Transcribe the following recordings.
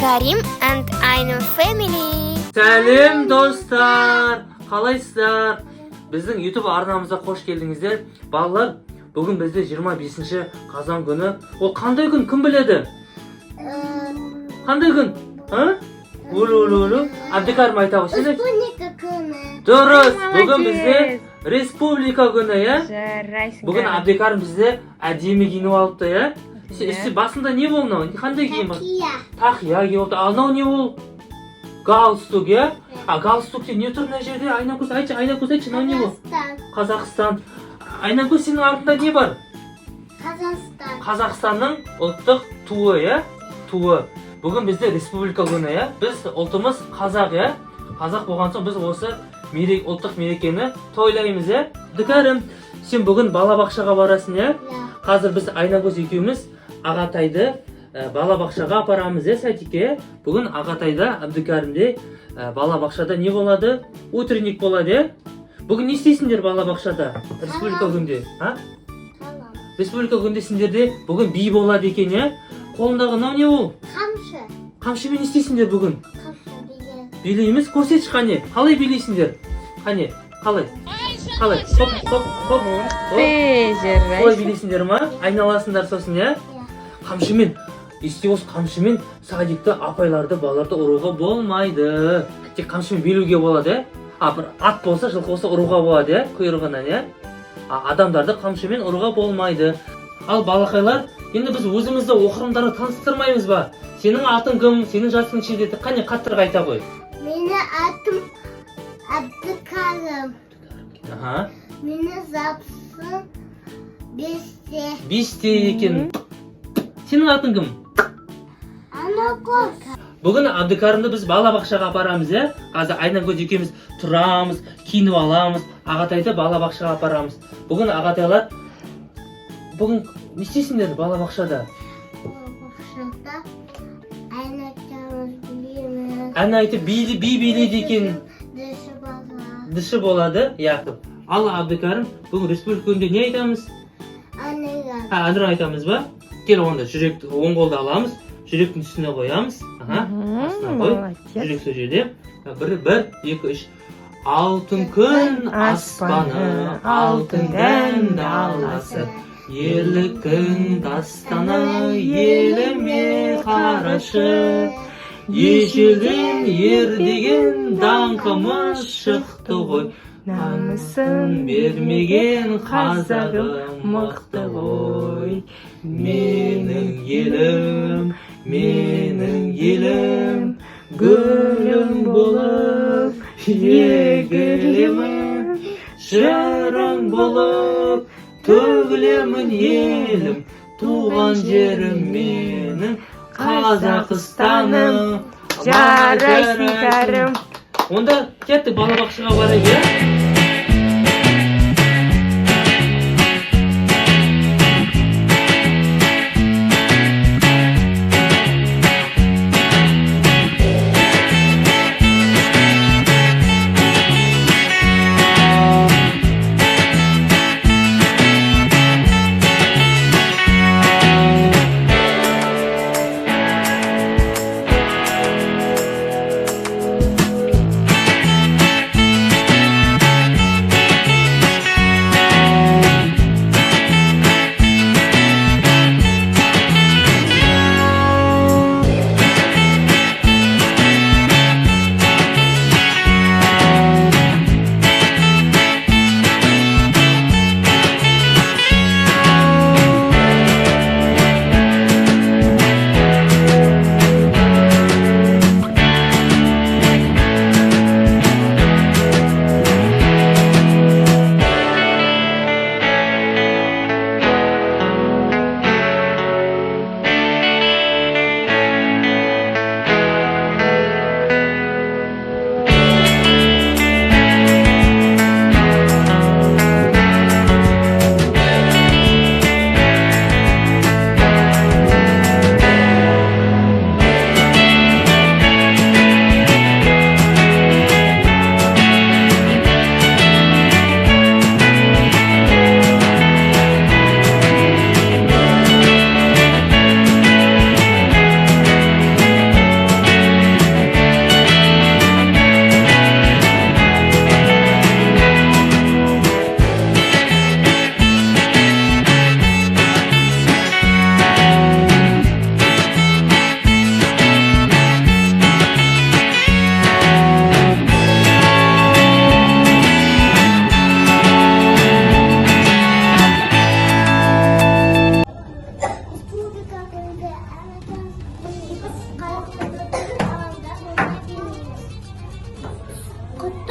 Abdukarim and Aynur family. Сәлем достар, қалайсыздар? Біздің YouTube арнамызға қош келдіңіздер. Балалар, бүгін бізде 25 қазан күні. Ол қандай күн, кім біледі? Қандай күн? Улу. Абдикарим айта қойсын. Республика күні. Дұрыс, бүгін бізде республика күні, иә? Жарайсың. Бүгін Абдикарим бізде әдемі киініп алыпты, иә? Басында не болды мынау? Қандай киім бар? Тақия киіп алыпты. Ал мынау не ол? Галстук, иә? Галстукте не тұр мына жерде? Айнакөз айтшы, мынау не ол? Қазақстан. Айнакөз, сенің артында не бар? Қазақстанның ұлттық туы, иә? Туы. Бүгін бізде республика күні, иә? Біз ұлтымыз қазақ, иә? Қазақ болған соң біз осы ұлттық мерекені тойлаймыз, иә? Абдикарим, сен бүгін балабақшаға барасың, иә? Қазір біз Айнакөз екеуміз Ағатайды балабақшаға апарамыз, иә, сәтике? Бүгін Ағатайда, Абдикаримде балабақшада не болады? Утренник болады, иә? Бүгін не істейсіңдер балабақшада? Республика күнде, Республика күнде сендерде бүгін би болады екен, иә? Қолындағы мынау не ол? Қамшымен не істейсіңдер бүгін? Билейміз, көрсетші қане. Қалай билейсіңдер? Қане, қалай? Хоп. Қалай билейсіңдер ма? Айналасыңдар сосын, иә? Қамшымен, есте осы қамшымен садикті апайларды, балаларды ұруға болмайды. Тек қамшымен билуге болады, иә? Бір ат болса, жылқы болса ұруға болады, иә? Құйрығынан, иә? Адамдарды қамшымен ұруға болмайды. Ал балақайлар, енді біз өзімізді оқырымдарға таныстырмаймыз ба? Сенің атың кім? Сенің жасың нешеде? Қане қаттырақ айта қой. Менің атым Абдикарим. Менің жасым 5-те. 5-те екен. Сенің атың кім? Айнакөз. Бүгін Абдикаримді біз балабақшаға апарамыз, иә? Қазір Айнакөз екеуміз тұрамыз, киініп аламыз, Ағатайды балабақшаға апарамыз. Бүгін Ағатайлар, бүгін не істейсіңдер балабақшада? Балабақшада ән айтамыз, білеміз. Ән айтып би билейді екен. Дыші болады, яқып. Ал Абдикарим, бүгін республика күнінде не айтамыз? Әнін айтамыз ба? Кел онда жүректі оң қолда аламыз, жүректің үстіне қоямыз. Астына қой, жүрек сол жерде. 1, 2, 3. Алтын күн аспаны, алтын дән даласы, ерліктің дастаны еліме қарашы. Ежелден ер деген даңқымыз шықты ғой, намысын бермеген қазағым мықты ғой. Менің елім, гүлім болып егілемін, жырың болып төгілемін елім, туған жерім менің Қазақстаным. Жарайсың кәрім. Онда кеттік балабақшаға барайық, иә?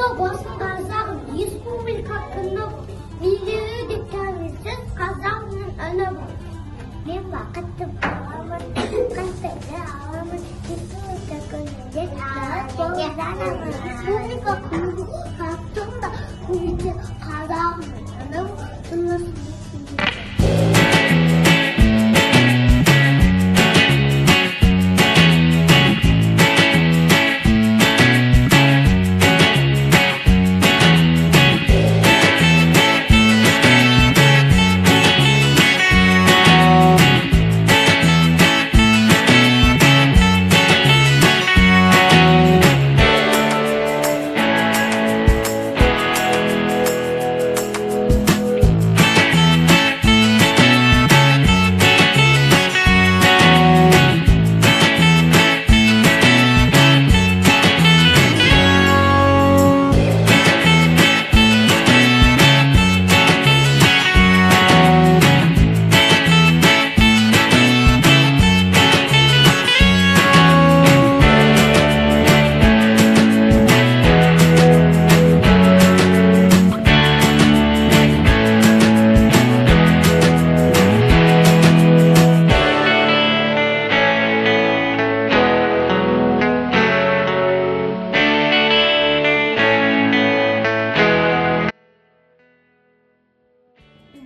Avtobus Қазақ Республикасының билігі деп тәуелсіз қазағының үні бар. Мен бақытты боламын, қантайды аламын, республика күнінде боламын. Республика күнгі халықтың да күнде қазағының үні тынысын.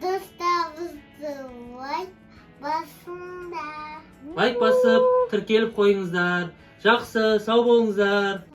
Dostlarımızı like basınlar. Лайк басып, тіркеліп қойыңыздар. Жақсы, сау болыңыздар.